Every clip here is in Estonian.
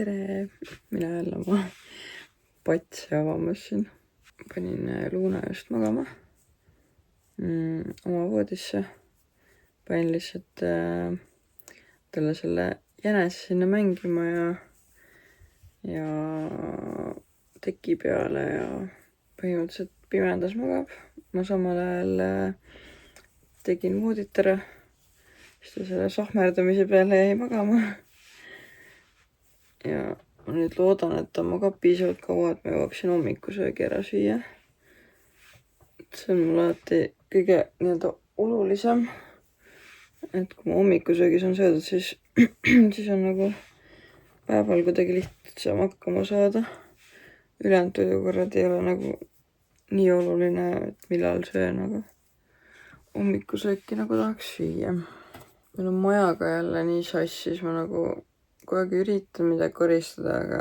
tere! Mina jälle oma patsi avamas siin. Panin Luuna just magama oma voodisse. Panin lihtsalt talle selle jänese sinna mängima ja teki peale ja põhimõtteliselt pimendas magab. Ma samal ajal tegin voodit ära, siis ta selle sahmerdamise peale jäi magama. Ja ma nüüd loodan, et ta magab piisavalt kaua, et ma jõuaksin hommikusöögi ära süüa. See on mul alati kõige olulisem, et kui ma hommikusöögis on söödud, siis on nagu päeval kuidagi lihtsam hakkama saada. Ülejäänud toidukorrad ei ole nagu nii oluline, et millal söön, aga hommikusööki nagu tahaks süüa. Meil on majaga jälle nii sassis, ma nagu kogu aeg üritan midagi koristada, aga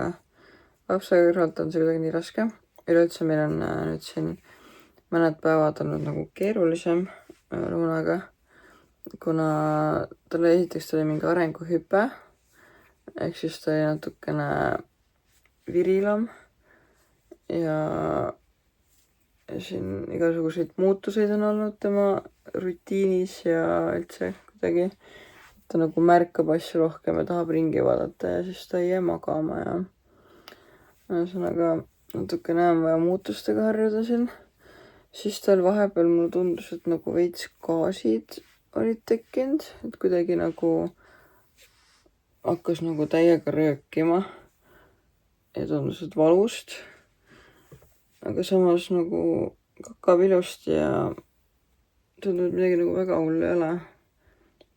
lapse kõrvalt on see kuidagi nii raske. Üleüldse meil on nüüd siin mõned päevad olnud nagu keerulisem Luunaga, kuna talle esiteks tuli mingi arenguhüpe, ehk siis ta oli natukene virilam ja siin igasuguseid muutuseid on olnud tema rutiinis ja üldse kuidagi ta nagu märkab asju rohkem ja tahab ringi vaadata ja siis ta ei jää magama ja ühesõnaga natukene on vaja muutustega harjuda siin. Siis tal vahepeal mulle tundus, et nagu veits gaasid olid tekkinud, et kuidagi nagu hakkas nagu täiega röökima ja tundus, et valust. Aga samas nagu kakab ilusti ja tundub, et midagi nagu väga hullu ei ole.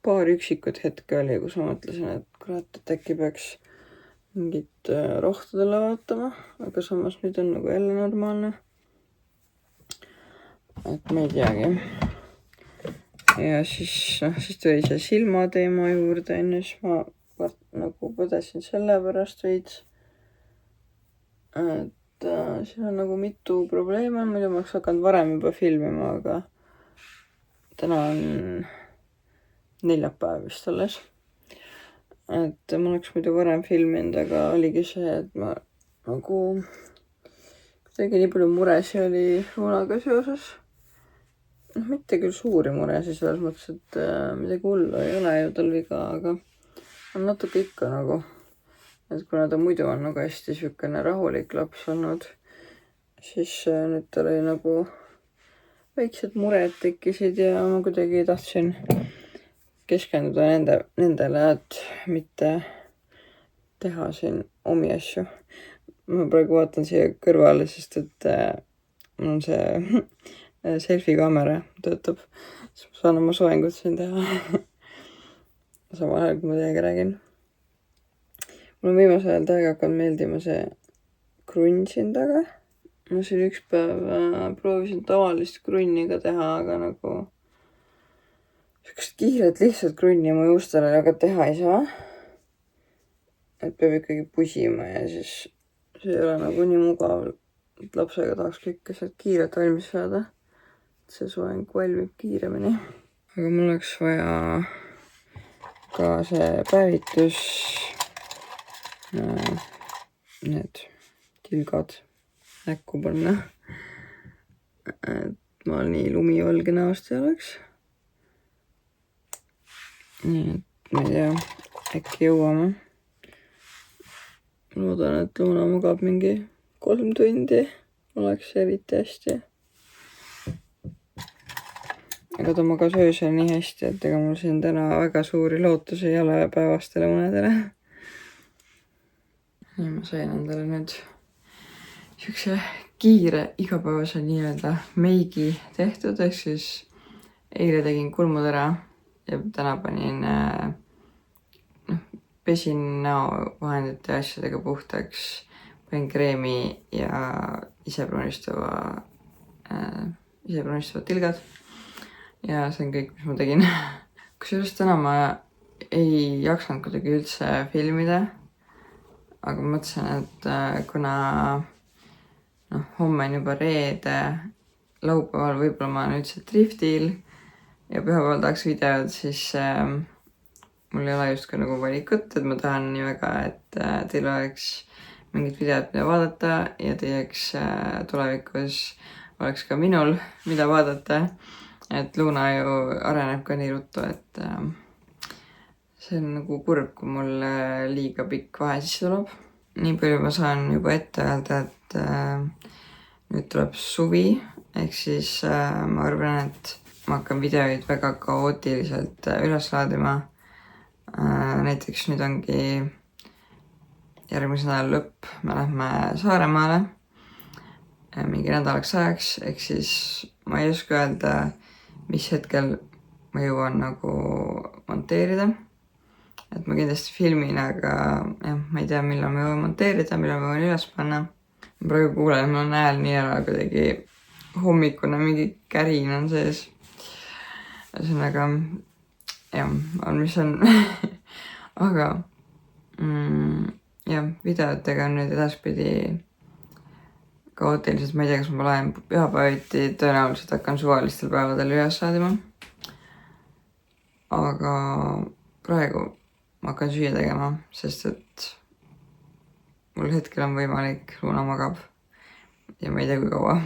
Paar üksikut hetke oli, kus ma mõtlesin, et kurat, et äkki peaks mingit rohtudele vaatama, aga samas nüüd on nagu jälle normaalne. Et ma ei teagi. Ja siis tuli see silmateema juurde, enne siis ma nagu põdesin selle pärast veits. Et siin on nagu mitu probleeme, muidu ma oleks hakanud varem juba filmima, aga täna on neljapäev vist alles. Et ma oleks muidu varem filminud, aga oligi see, et ma nagu kuidagi nii palju muresi oli Luunaga seoses. Mitte küll suuri muresi selles mõttes, et midagi hullu ei ole ju tal viga, aga on natuke ikka nagu. Et kuna ta muidu on nagu hästi sükene rahulik laps olnud, siis nüüd tal oli nagu väiksed mured tekkisid ja ma kuidagi tahtsin keskenduda nendele, et mitte teha siin omi asju. Ma praegu vaatan siia kõrvale, sest et mul on see selfie kaamera töötab. Siis ma saan oma soengut siin teha. Samal ajal, kui ma teiega räägin. Mul on viimasel ajal täiega hakanud meeldima see krunn siin taga. Ma siin üks päev proovisin tavalist krunni ka teha, aga nagu sükest kiiret lihtsalt krunni mu juustele aga teha ei saa. Et peab ikkagi pusima ja siis see ei ole nagu nii mugav, et lapsega tahaks kõike sealt kiirelt valmis saada. See soeng valmib kiiremini. Aga mul oleks vaja ka see päevitus, need tilgad näkku panna. Et ma nii lumivalge näost ei oleks. Nii, et ma ei tea, äkki jõuame. Loodan, et Luuna magab mingi 3 tundi. Oleks eriti hästi. Aga ta magas öösel nii hästi, et ega mul siin täna väga suuri lootusi ei ole päevastele unedele. Nii ma sain endale nüüd siukse kiire igapäevase nii-öelda meigi tehtud, ehk siis eile tegin kulmud ära ja täna panin pesin näovahendite ja asjadega puhtaks, panin kreemi ja isebrunistavad tilgad. Ja see on kõik, mis ma tegin. Kusjuures täna ma ei jaksanud kuidagi üldse filmida, aga mõtlesin, et kuna homme on juba reede, laupäeval võib-olla ma olen üldse driftil ja pühapäeval tahaks videod, siis mul ei ole justkui nagu valikut, et ma tahan nii väga, et teil oleks mingid videod, mida vaadata ja teieks tulevikus oleks ka minul, mida vaadata. Et Luna ju areneb ka nii ruttu, et see on nagu kurb, kui mul liiga pikk vahe sisse tuleb. Nii palju ma saan juba ette öelda, et nüüd tuleb suvi, ehk siis ma arvan, et ma hakkan videoid väga kaootiliselt üles laadima. Näiteks nüüd ongi järgmise nädala lõpp, me lähme Saaremaale mingi nädalaks ajaks, ehk siis ma ei oska öelda, mis hetkel ma jõuan nagu monteerida. Et ma kindlasti filmin, aga jah, ma ei tea, millal ma jõuan monteerida, millal ma võin üles panna. Ma praegu kuulen, mul on hääl nii ära kuidagi hommikune, mingi kärin on sees. Ühesõnaga, jah, on mis on. Aga jah, videotega on nüüd edaspidi kaootiliselt, ma ei tea, kas ma laen pühapäeviti, tõenäoliselt hakkan suvalistel päevadel üles saadima. Aga praegu ma hakkan süüa tegema, sest et mul hetkel on võimalik, Luna magab ja ma ei tea, kui kaua.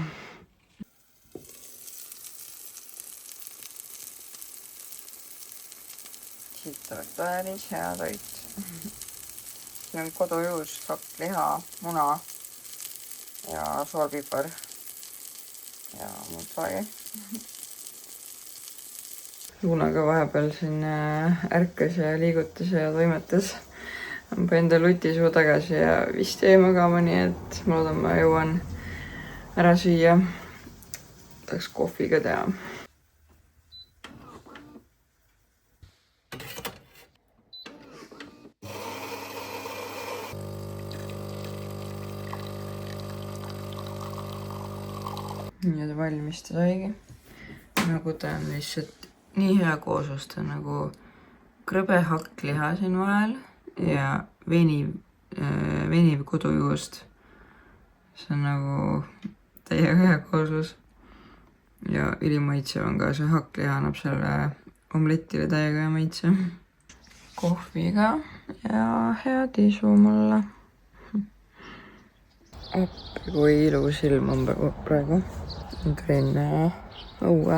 Siit oleks päris hea toit. Siin on kodujuust, hakkliha, muna ja soolpipar ja muud saagi. Lunaga vahepeal siin ärkas ja liigutas ja toimetas. Ma panin ta lutisuu tagasi ja vist jäi magama, nii et ma loodan, ma jõuan ära süüa. Tahaks kohvi ka teha. Nii valmis ta saigi. Nagu ta on lihtsalt nii hea kooslus, ta on nagu krõbe hakkliha siin vahel ja veniv kodujuust. See on nagu täiega hea kooslus. Ja ülimaitsev on ka see hakkliha, annab selle omlettile täiega hea maitse. Kohviga ja hea tisu mulle. Appi, kui ilus ilm on praegu. Tulin õue,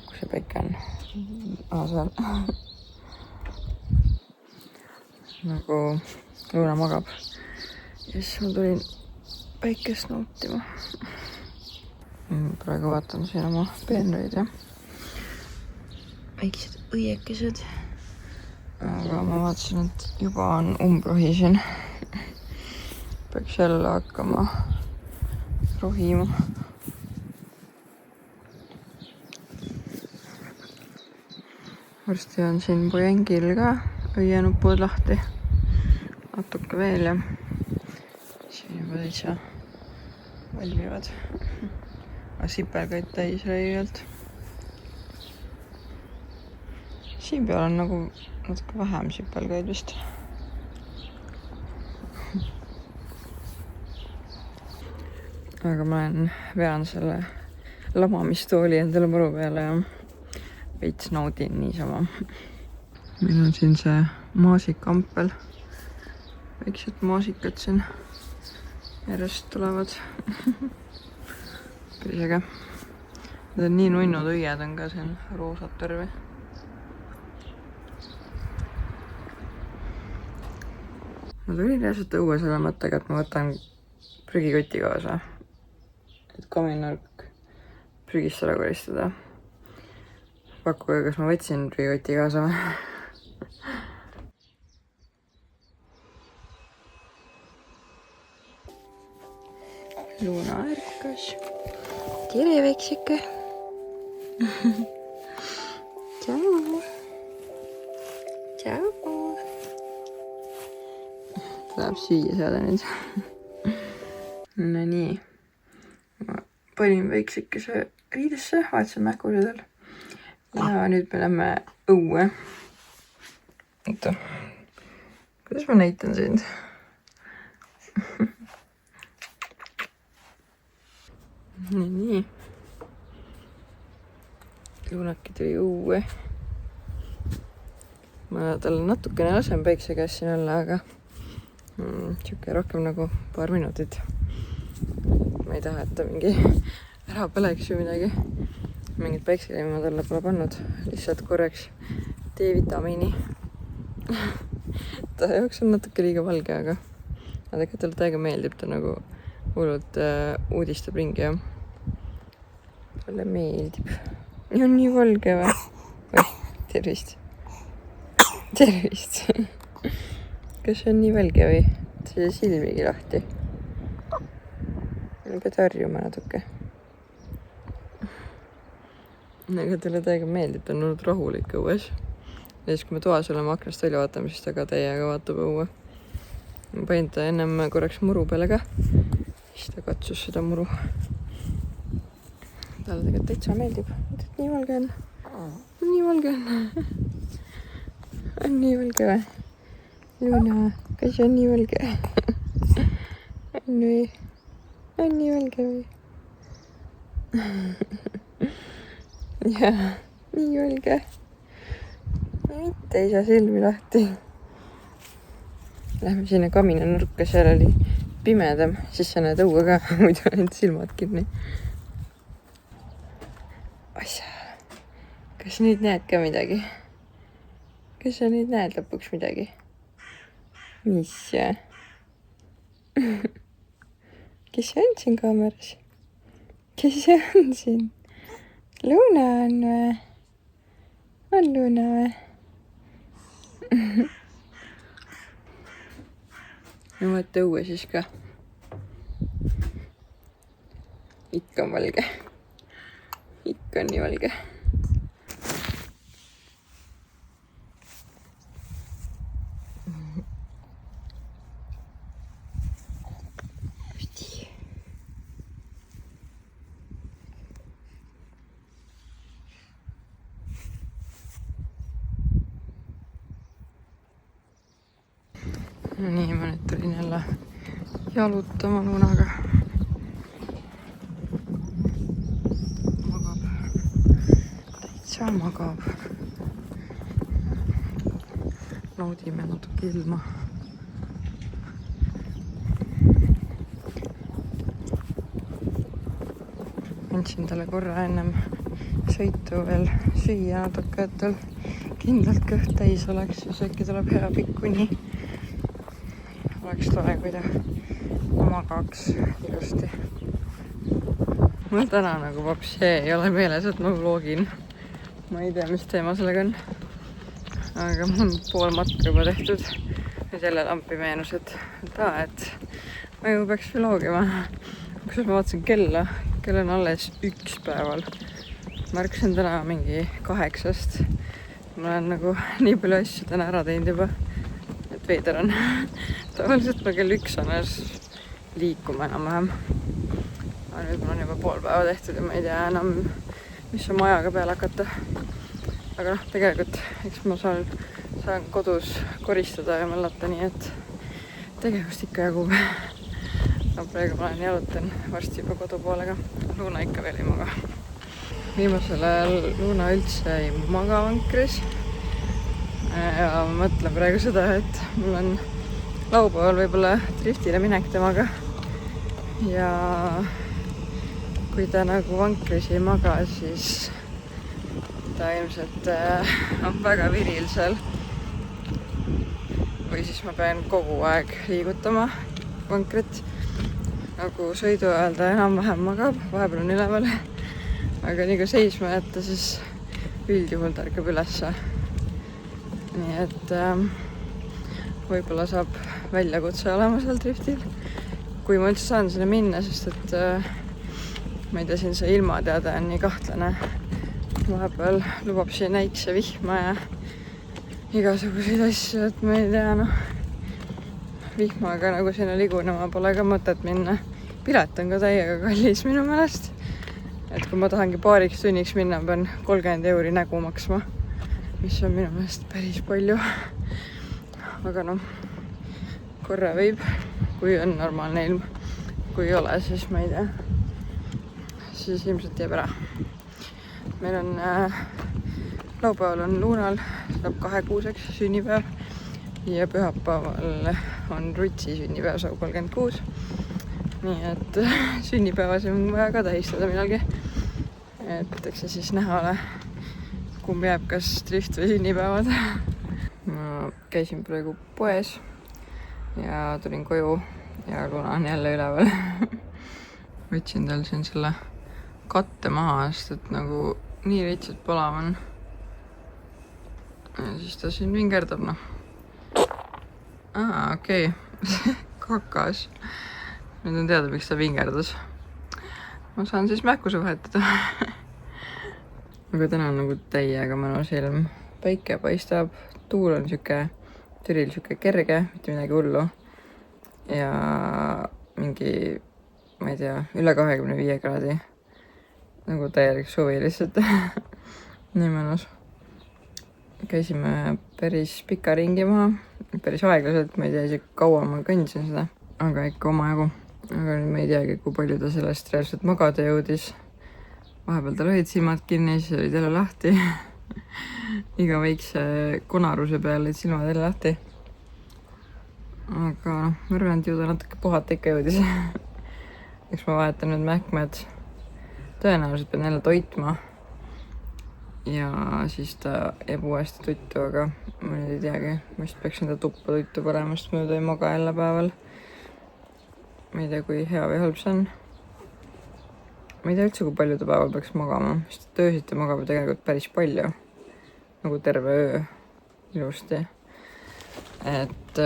kus see päike on. Seal. Nagu Luna magab. Ja siis ma tulin päikest nautima. Praegu vaatan siin oma peenreid ja väiksed õiekesed. Aga ma vaatasin, et juba on umbrohi siin. Peaks jälle hakkama rohima. Varsti on siin pojengil ka õienupud lahti. Natuke veel ja siin juba täitsa valmivad. Sipelgaid täis räigelt. Siin peal on nagu natuke vähem sipelgaid vist. Aga ma vean selle lamamistooli endale maru peale ja veits naudin niisama. Meil on siin see maasikampel. Väiksed maasikad siin järjest tulevad. Päris äge. Need on nii nunnud õied on ka siin roosat värvi. Ma tulin reaalselt õue selle mõttega, et ma võtan prügikoti kaasa. Et kaminurk prügist ära koristada. Pakkuge, kas ma võtsin prügikoti kaasa või? Luna ärkas. Tere, väiksike. Tšau. Tšau. Tahab süüa saada nüüd. No nii. Ma panin väiksikese riidesse, vaatasin mähkuridel. Ja nüüd me lähme õue. Oota. Kuidas ma näitan sind? Nii. Lunaki tuli õue. ma talle natukene lasen päikse käes siin olla, aga siuke rohkem nagu paar minutit. Ma ei taha, et ta mingi ära põleks või midagi. Mingit päiksekreemi ma talle pole pannud, lihtsalt korraks D-vitamiini. Ta jaoks on natuke liiga valge, aga tegelikult talle täiega meeldib, ta nagu hullult uudistab ringi ja talle meeldib. Ja on nii valge või? Oih, tervist. Tervist. Kas on nii valge või? See silmigi lahti. Pead harjuma natuke. Aga talle täiega meeldib, ta on olnud rahulik õues. Ja siis, kui me toas oleme aknast välja vaatame, siis ta ka täiega vaatab õue. Ma panin ta ennem korraks muru peale ka. Siis ta katsus seda muru. Talle tegelikult täitsa meeldib. Et nii valge on. Nii valge on. On nii valge või? Luna, kas on nii valge? On või? On nii valge või? Jaa, nii valge. Mitte ei saa silmi lahti. Lähme sinna kamina nurka, seal oli pimedam, siis sa näed õue ka, muidu need silmad kinni. Ossa, kas nüüd näed ka midagi? Kas sa nüüd näed lõpuks midagi? Mis? Kes on siin kaameras? Kes on siin? Luna on või? On Luna või? No vaata õue siis ka. Ikka on valge. Ikka on nii valge. No nii, ma nüüd tulin jälle jalutama Lunaga. Magab. Täitsa magab. Naudime natuke ilma. Andsin talle korra ennem sõitu veel süüa natuke, et tal kindlalt kõht täis oleks, siis äkki tuleb hea pikk uni. Oleks tore, kui ta magaks ilusti. Mul täna nagu vaps ei ole meeles, et ma vlogin. Ma ei tea, mis teema sellega on. Aga mul on pool matka juba tehtud. Nüüd jälle lampi meenus, et ma ju peaks vlogima. Kusjuures ma vaatasin kella. Kell on alles 1 päeval. Ma ärkasin täna mingi 8. Ma olen nagu nii palju asju täna ära teinud juba. Et veider on. Tavaliselt ma kell 1 on liikuma enam-vähem. Aga nüüd mul on juba pool päeva tehtud ja ma ei tea enam, mis on majaga peale hakata. Aga noh, tegelikult eks ma saan kodus koristada ja möllata, nii et tegevust ikka jagub. No, praegu ma jalutan varsti juba kodu poolega. Luna ikka veel ei maga. Viimasel ajal Luna üldse ei maga vankris. Ja ma mõtlen praegu seda, et mul on laupäeval võib-olla driftile minek temaga. Ja kui ta nagu vankris ei maga, siis ta ilmselt on väga viril seal. Või siis ma pean kogu aeg liigutama vankrit. Nagu sõidu ajal ta enam-vähem magab, vahepeal on üleval. Aga nii kui seisma jätta, siis üldjuhul ta ärkab ülesse. Nii et võib-olla saab väljakutse olema seal driftil. Kui ma üldse saan sinna minna, sest et ma ei tea, siin see ilmateade on nii kahtlane. Vahepeal lubab siin näikse vihma ja igasuguseid asju, et ma ei tea, noh. Vihmaga nagu sinna ligunema pole ka mõtet minna. Pilet on ka täiega kallis minu meelest. Et kui ma tahangi paariks tunniks minna, pean 30 € nägu maksma. Mis on minu meelest päris palju. Aga noh, korra võib, kui on normaalne ilm. Kui ei ole, siis ma ei tea. Siis ilmselt jääb ära. Meil on laupäeval on Luunal, saab 2-kuuseks sünnipäev ja pühapäeval on Rutsi sünnipäev, saab 36. Nii et sünnipäevas on vaja ka tähistada millalgi. Et eks see siis näha ole, kumb jääb, kas drift või sünnipäevad. Ma käisin praegu poes ja tulin koju ja Luna on jälle üleval. Võtsin tal siin selle katte maha, sest et nagu nii lihtsalt palav on. Ja siis ta siin vingerdab, noh. Okei. Kakas. Nüüd on teada, miks ta vingerdas. Ma saan siis mähkuse vahetada. Aga täna on nagu täiega mõnus ilm. Päike paistab, tuul on Türil siuke kerge, mitte midagi hullu. Ja mingi, ma ei tea, üle 25 kraadi. Nagu täielik suvi lihtsalt. Nii mõnus. Käisime päris pika ringi maha. Päris aeglaselt, ma ei tea isegi kaua ma kõndisin seda. Aga ikka omajagu. Aga nüüd ma ei teagi, kui palju ta sellest reaalselt magada jõudis. Vahepeal tal olid silmad kinni, siis olid jälle lahti. Iga väikse konaruse peal olid silmad jälle lahti. Aga ma arvan, et ju ta natuke puhata ikka jõudis. Eks ma vahetan nüüd mähkmed. Tõenäoliselt pean jälle toitma. Ja siis ta jääb uuesti tuttu, aga ma nüüd ei teagi. Ma vist peaks enda tuppa tuttu panema, sest muidu ei maga jälle päeval. Ma ei tea, kui hea või halb see on. Ma ei tea üldse, kui palju ta päeval peaks magama, sest öösiti magab tegelikult päris palju. Nagu terve öö ilusti. Et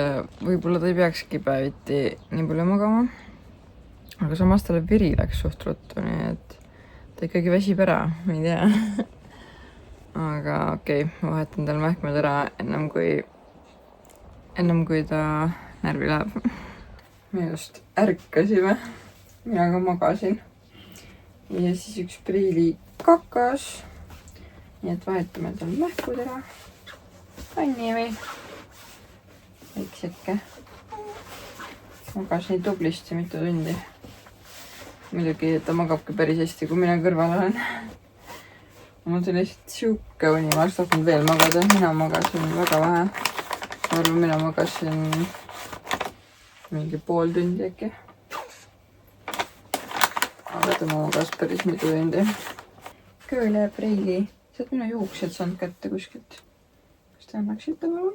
võib-olla ta ei peakski päeviti nii palju magama. Aga samas talle veri läks suht ruttu, nii et ta ikkagi väsib ära, ma ei tea. Aga okei, ma vahetan tal mähkmed ära ennem kui ta närvi läheb. Me just ärkasime, mina ka magasin. Ja siis üks Priili kakas. Nii et vahetame tal mähkud ära. Anni või? Väikseke. Magas nii tublisti mitu tundi. Muidugi ta magabki päris hästi, kui mina kõrval olen. Mul tuli lihtsalt siuke uni, ma oleks tahtnud veel magada. Mina magasin väga vähe. Ma arvan, mina magasin mingi pool tundi äkki. Aga tema magas päris mitu tundi. Kööle Priili. Saad minu juuksed saanud kätte kuskilt. Kas te annaksite palun?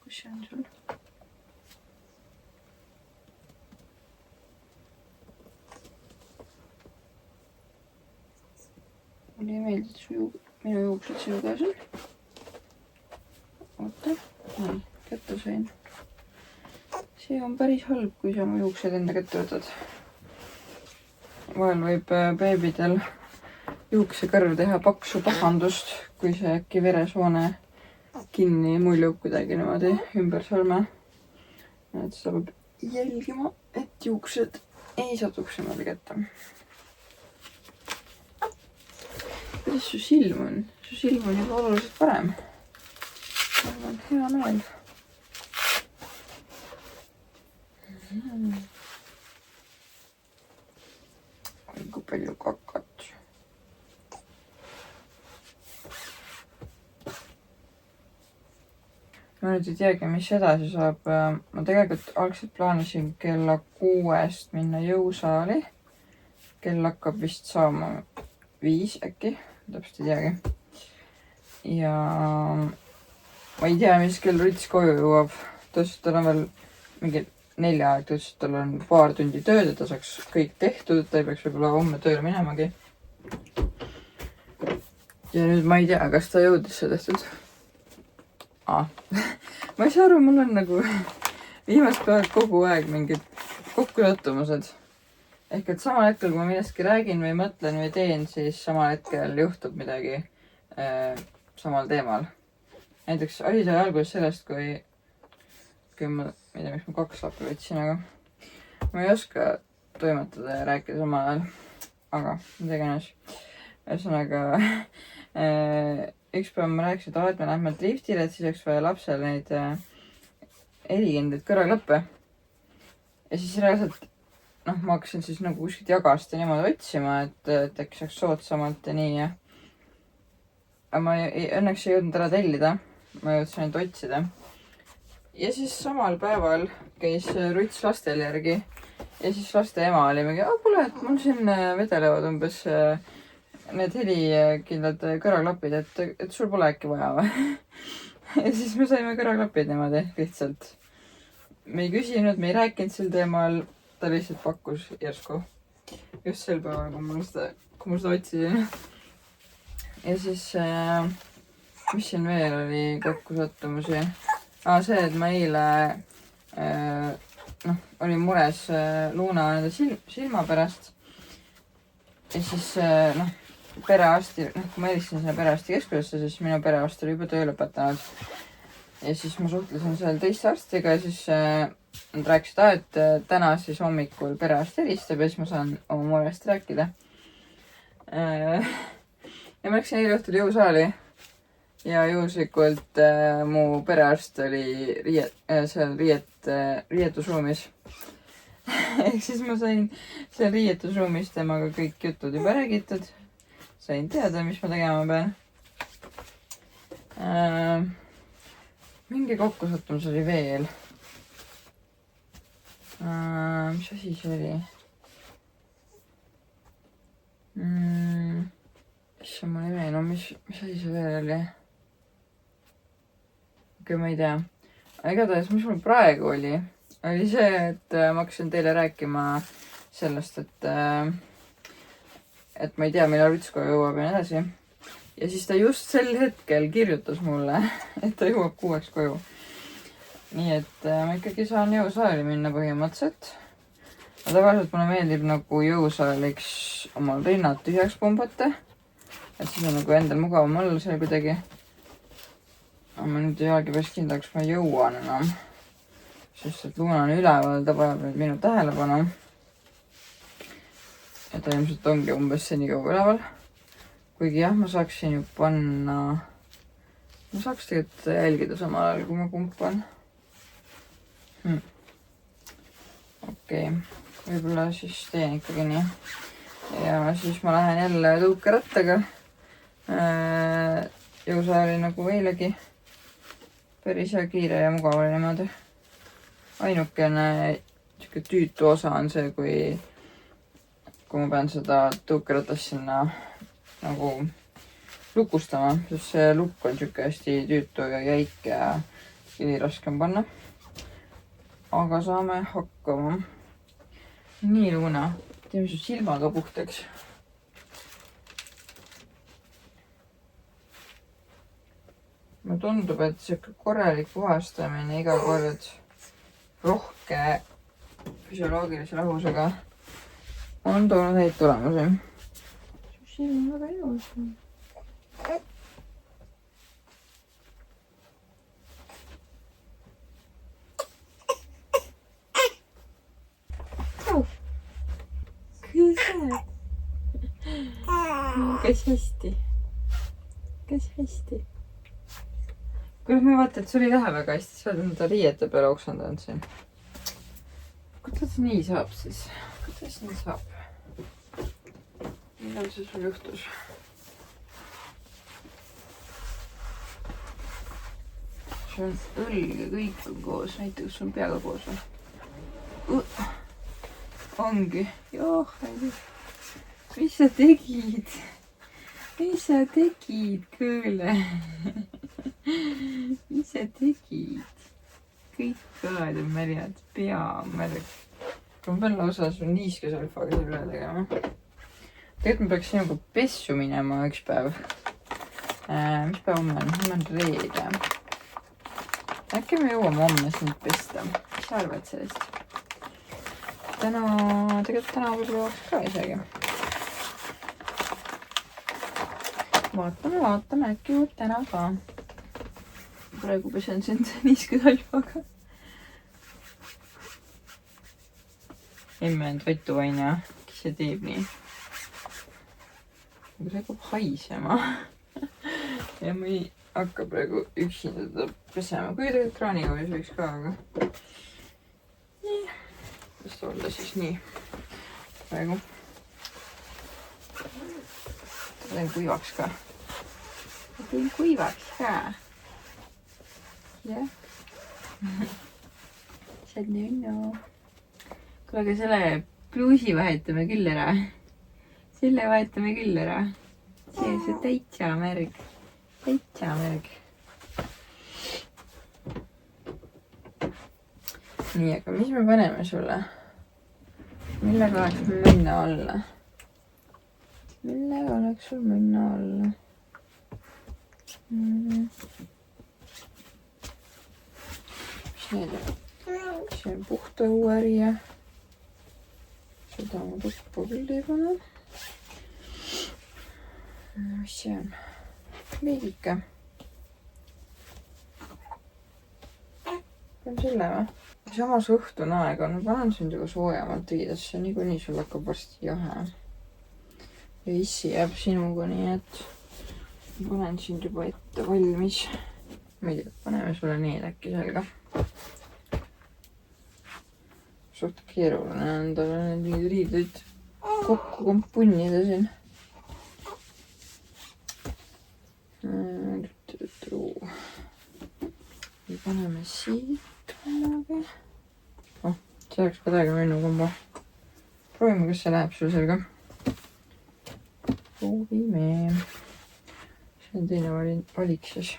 Kus see on sul? Mulle ei meeldi minu juuksed sinu käes on. Oota. Kätte sain. See on päris halb, kui sa mu juuksed enda kätte võtad. Vahel võib beebidel juuksekõrv teha paksu pahandust, kui see äkki veresoone kinni muljub kuidagi niimoodi ümber sõrme. Et seda peab jälgima, et juuksed ei satuks niimoodi kätte. Kuidas su silm on? Su silm on juba oluliselt parem. Mul on hea meel. Kui palju kakat. Ma nüüd ei teagi, mis edasi saab. Ma tegelikult algselt plaanisin kella 6 minna jõusaali. Kell hakkab vist saama 5 äkki. Täpselt ei teagi. Ja ma ei tea, mis kell Ruts koju jõuab. Tõesti, tal on veel mingi 4 aeg. Tõesti, tal on paar tundi tööd, et ta saaks kõik tehtud. Ta ei peaks võib-olla homme tööle minemagi. Ja nüüd ma ei tea, kas ta jõudis see tehtud. Ma ei saa aru, mul on nagu viimast päevad kogu aeg mingid kokkusattumused. Ehk et samal hetkel, kui ma millestki räägin või mõtlen või teen, siis samal hetkel juhtub midagi samal teemal. Näiteks asi sai alguses sellest, kui ma ei tea, miks ma 2 lappi võtsin, aga ma ei oska toimetada ja rääkida samal ajal. Aga mida iganes. Ühesõnaga, üks päev ma rääkisin, et me lähme driftile, et siis oleks vaja lapsele neid erikindlaid kõrvaklappe. Ja siis reaalselt ma hakkasin siis nagu kuskilt jagast ja niimoodi otsima, et äkki saaks soodsamalt ja nii. ma õnneks ei jõudnud ära tellida. Ma jõudsin ainult otsida. Ja siis samal päeval käis Ruts lastel järgi. Ja siis laste ema oli mingi, kuule, et mul siin vedelevad umbes need helikindlad kõrvaklapid, et sul pole äkki vaja või? Ja siis me saime kõrvaklapid niimoodi lihtsalt. Me ei küsinud, me ei rääkinud sel teemal. Ta lihtsalt pakkus järsku. Just sel päeval, kui ma seda otsisin. Ja siis, mis siin veel oli kokkusattumusi? See, et ma eile olin mures Luuna nende silma pärast. Ja siis perearsti, kui ma helistasin sinna perearsti keskusesse, siis minu perearst oli juba töö lõpetanud. Ja siis ma suhtlesin seal teiste arstiga ja siis nad rääkisid, et täna siis hommikul perearst helistab ja siis ma saan oma murest rääkida. Ja ma läksin eile õhtul jõusaali. Ja juhuslikult mu perearst oli seal riietusruumis. Ehk siis ma sain seal riietusruumis temaga kõik jutud juba räägitud. Sain teada, mis ma tegema pean. Mingi kokkusattumus oli veel. Mis asi see oli? Issand, mul ei meenu, mis asi see veel oli? Okei, ma ei tea. Igatahes, mis mul praegu oli see, et ma hakkasin teile rääkima sellest, et ma ei tea, millal Ruts koju jõuab ja nii edasi. Ja siis ta just sel hetkel kirjutas mulle, et ta jõuab 6 koju. Nii et ma ikkagi saan jõusaali minna põhimõtteliselt. Aga tavaliselt mulle meeldib nagu jõusaaliks omal rinnad tühjaks pumbata. Et siis on nagu endal mugavam olla seal kuidagi. Aga ma nüüd ei olegi päris kindel, kas ma jõuan enam. Sest et Luuna on üleval, ta vajab nüüd minu tähelepanu. Ja ta ilmselt ongi umbes seni kaua üleval. Kuigi jah, ma saaksin ju panna... Ma saaks tegelikult jälgida samal ajal, kui ma kumpan. Okei. Võib-olla siis teen ikkagi nii. Ja siis ma lähen jälle tõukerattaga. Jõusaali nagu eilegi. Päris hea kiire ja mugav oli niimoodi. Ainukene tüütu osa on see, kui ma pean seda tõukeratast sinna nagu lukustama, sest see lukk on siuke hästi tüütu ja jäik ja raske on panna. Aga saame hakkama. Nii, Luuna, teeme su silmaga puhtaks. Mulle tundub, et siuke korralik puhastamine iga kord rohke füsioloogilise lahusega on toonud häid tulemusi. Su silm on väga ilus. Käis hästi. Kuidas ma vaatan, et sul ei lähe väga hästi, sa oled enda riiete peale oksandanud siin. Kuidas nii saab siis? Kuidas nii saab? Millal see sul juhtus? Sul on õlg ja kõik on koos, näita, kus sul on peaga koos või? Ongi. Joh, mis sa tegid? Mis sa tegid, kõõle? Mis sa tegid? Kõik kõlad on märjad, pea on märg. Ma pean lausa sul niiskesalfaga selle üle tegema. Tegelikult ma peaks sinuga pessu minema üks päev. Mis päev homme on? Homme on reede. Äkki me jõuame homme sind pesta. Mis sa arvad sellest? Tegelikult täna võib-olla jõuaks ka isegi. Vaatame, äkki jõuab täna ka. Praegu pesen sind niiskesalfaga. Emme end võttu vaina, kes see teeb nii. Aga see hakkab haisema. Ja ma ei hakka praegu üksinda teda pesema. Kui tegelikult kraaniga võiks ka, aga... Nii. Võist olla siis nii. Praegu. Teen kuivaks ka. teen kuivaks ka. jah. see on nunnu. kuule, aga selle pluusi vahetame küll ära. Selle vahetame küll ära. See täitsa märg. Täitsa märg. Nii, aga mis me paneme sulle? Millega oleks mul minna alla? Millega oleks sul minna alla? See on puhta õuärija. Seda ma tuppa küll ei pane. Mis see on? Veidike. Pean selle või? Samas õhtune aeg on. Ma panen sind juba soojamalt riidesse. Niikuinii sul hakkab varsti jahe. Ja issi jääb sinuga, nii et ma panen sind juba ette valmis. Ma ei tea, paneme sulle need äkki selga. Suht keeruline endale neid riideid kokku kompunnida siin. Ja paneme siit midagi. Oh, see oleks ka täiega mennu kombo. Proovime, kas see läheb sul selga. Proovime. See on teine valik siis.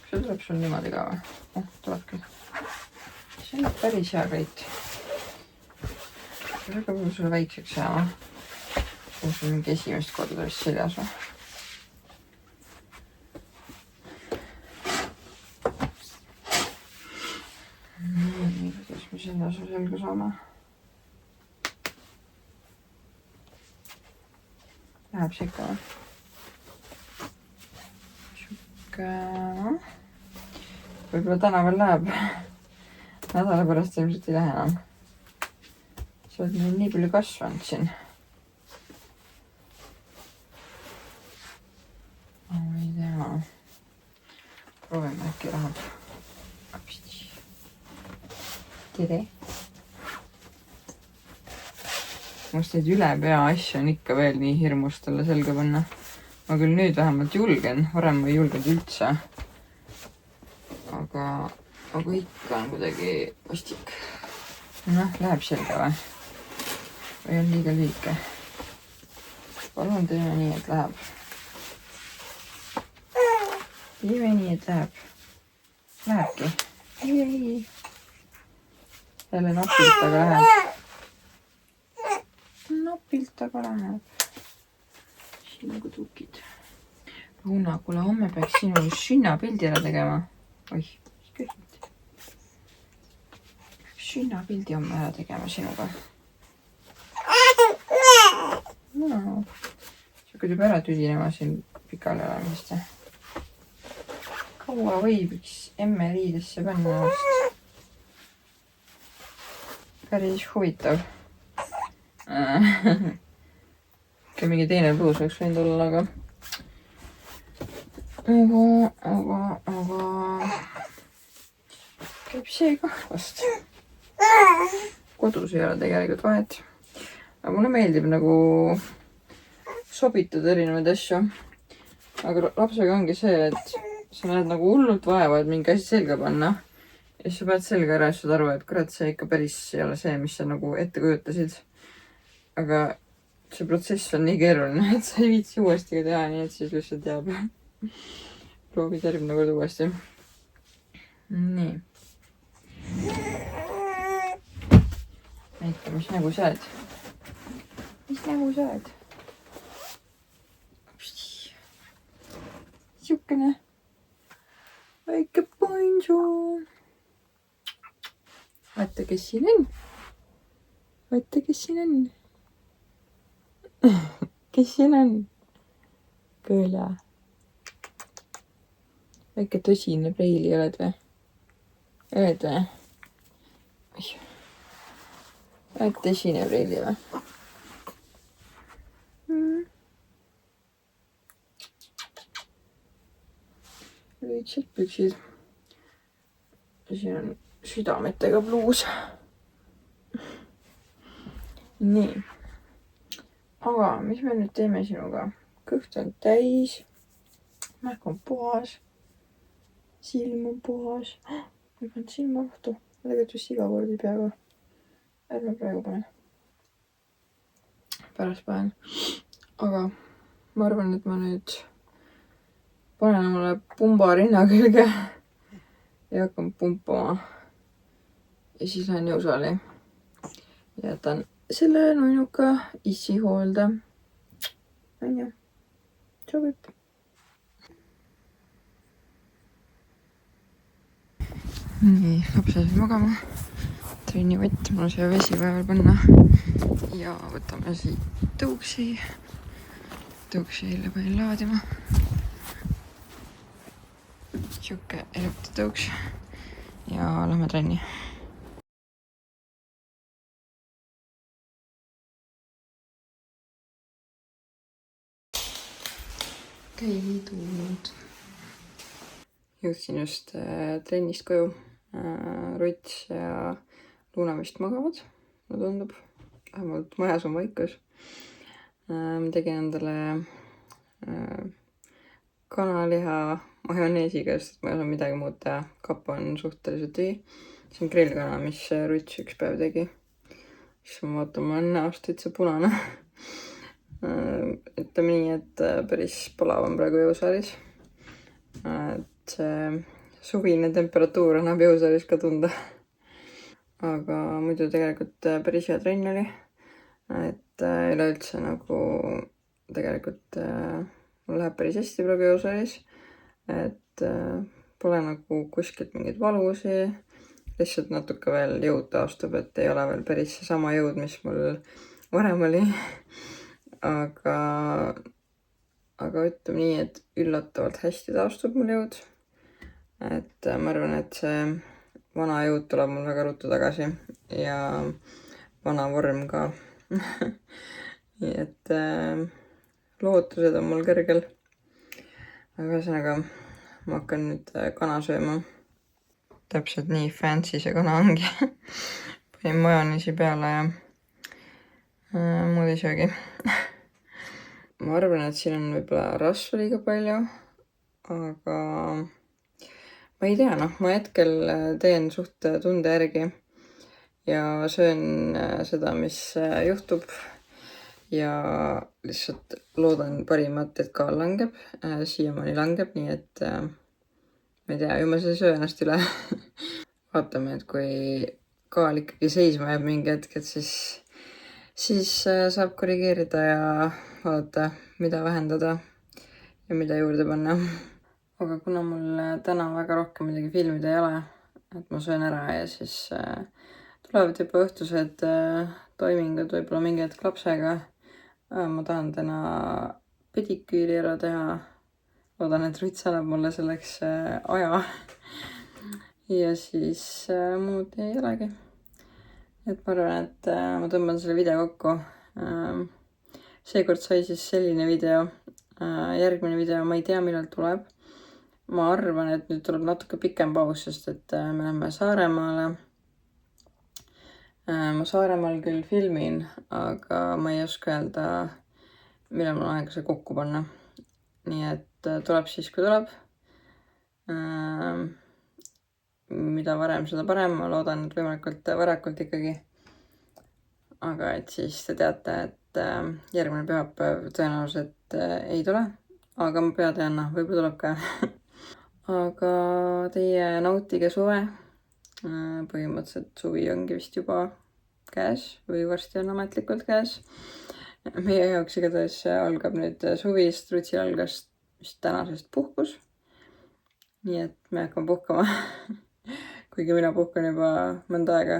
See tuleb sul niimoodi ka või? Oh, tulebki. See on päris hea kõit. See hakkab sulle väikseks jääma. See on sul mingi esimest korda vist seljas või? Nii, kuidas me selle su selga saame? Läheb see ikka või? Siuke... Võib-olla täna veel läheb. Nädala pärast ilmselt ei lähe enam. Sa oled meil nii palju kasvanud siin. Ma ei tea. Proovime äkki läheb. Tere. Must neid üle pea asju on ikka veel nii hirmus talle selga panna. Ma küll nüüd vähemalt julgen. Varem ma ei julgenud üldse. Aga ikka on kuidagi vastik. Noh, läheb selga või? Või on liiga lühike? Palun teeme nii, et läheb. Teeme nii, et läheb. Lähebki. Ei. Jälle napilt aga läheb. Napilt aga läheb. Siin nagu tukid. Luna, kuule, homme peaks sinu sünnapildi ära tegema. Oih, mis küsid? Sünnapildi homme ära tegema sinuga. No. Sa hakkad juba ära tüdinema siin pikali olemist. Kaua võib üks emme riidesse panna vast? Päris huvitav. Mingi teine pluus võiks võinud olla, aga käib see kah vast. Kodus ei ole tegelikult vahet. Aga mulle meeldib nagu sobitada erinevaid asju. Aga lapsega ongi see, et sa näed nagu hullult vaeva, et mingi asi selga panna. Ja siis sa pead selga ära ja saad aru, et kurat, see ikka päris ei ole see, mis sa nagu ette kujutasid. Aga see protsess on nii keeruline, et sa ei viitsi uuesti ka teha, nii et siis lihtsalt jääb. Proovid järgmine kord uuesti. Nii. Näita, mis nägu sa oled? Mis nägu sa oled? Siukene väike ponsu. Vaata, kes siin on. Vaata, kes siin on. Kes siin on? Kõla. Väike tõsine preili oled või? Oled või? Oled tõsine preili või? Lihtsalt püksid. Siin on südametega pluus. Nii. aga mis me nüüd teeme sinuga? Kõht on täis, märk on puhas, silm on puhas. Ma ei pannud silma õhtu, ma tegelikult vist iga kord ei pea ka. Ärme praegu pane. Pärast panen. Aga ma arvan, et ma nüüd panen omale pumba rinna külge ja hakkan pumpama. Ja siis lähen jõusaali. Jätan selle nunnuka issi hoolde. On ju? Sobib. Nii, laps läheb magama. Trennivott, mul on siia vesi vaja panna. Ja võtame siit tõuksi. Tõuksi eile panin laadima. Siuke elutu tõuks. Ja lähme trenni. Käidud. Jõudsin just trennist koju. Ruts ja Luna vist magavad, mulle tundub. Vähemalt majas on vaikus. Tegin endale kanaliha majoneesiga, sest ma ei saa midagi muud teha. Kapp on suhteliselt tühi. See on grillkana, mis Ruts üks päev tegi. Siis ma vaatan, ma olen näost täitsa punane. Ütleme nii, et päris palav on praegu jõusaalis. Et suvine temperatuur annab jõusaalis ka tunda. Aga muidu tegelikult päris hea trenn oli. Et üleüldse nagu tegelikult mul läheb päris hästi praegu jõusaalis. Et pole nagu kuskilt mingeid valusi. Lihtsalt natuke veel jõud taastub, et ei ole veel päris sama jõud, mis mul varem oli. Aga ütleme nii, et üllatavalt hästi taastub mul jõud. Et ma arvan, et see vana jõud tuleb mul väga ruttu tagasi ja vana vorm ka. Nii et lootused on mul kõrgel. Aga ühesõnaga ma hakkan nüüd kana sööma. Täpselt nii fancy see kana ongi. Panin majoneesi peale ja muud ei söögi. Ma arvan, et siin on võib-olla rasva liiga palju, aga ma ei tea, ma hetkel teen suht tunde järgi ja söön seda, mis juhtub ja lihtsalt loodan parimat, et kaal langeb. Siiamaani langeb, nii et ma ei tea, ju ma ei söö ennast üle. Vaatame, et kui kaal ikkagi seisma jääb mingi hetk, et siis saab korrigeerida ja vaadata, mida vähendada ja mida juurde panna. Aga kuna mul täna väga rohkem midagi filmida ei ole, et ma söön ära ja siis tulevad juba õhtused toimingud võib-olla mingi hetk lapsega. Ma tahan täna pediküüri ära teha. Loodan, et Ruts annab mulle selleks aja. Ja siis muud ei olegi. Et ma arvan, et ma tõmban selle video kokku. Seekord sai siis selline video. Järgmine video ma ei tea, millal tuleb. Ma arvan, et nüüd tuleb natuke pikem paus, sest et me läheme Saaremaale. Ma Saaremaal küll filmin, aga ma ei oska öelda, millal mul aega see kokku panna. Nii et tuleb siis, kui tuleb. Mida varem, seda parem. Ma loodan, et võimalikult varakult ikkagi. Aga et siis te teate, et järgmine pühapäev tõenäoliselt ei tule. Aga ma pead ei anna, võib-olla tuleb ka. Aga teie nautige suve. Põhimõtteliselt suvi ongi vist juba käes või varsti on ametlikult käes. Meie jaoks igatahes algab nüüd suvi, sest Rutsil algas vist tänasest puhkus. Nii et me hakkame puhkama. Kuigi mina puhkan juba mõnda aega.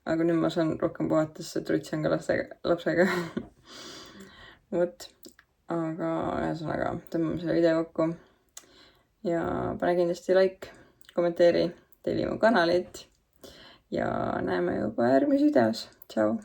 Aga nüüd ma saan rohkem puhata, sest Ruts on ka lapsega. Vot. Aga ühesõnaga tõmbame selle video kokku. Ja pane kindlasti like, kommenteeri, telli mu kanalit. Ja näeme juba järgmises videos. Tšau!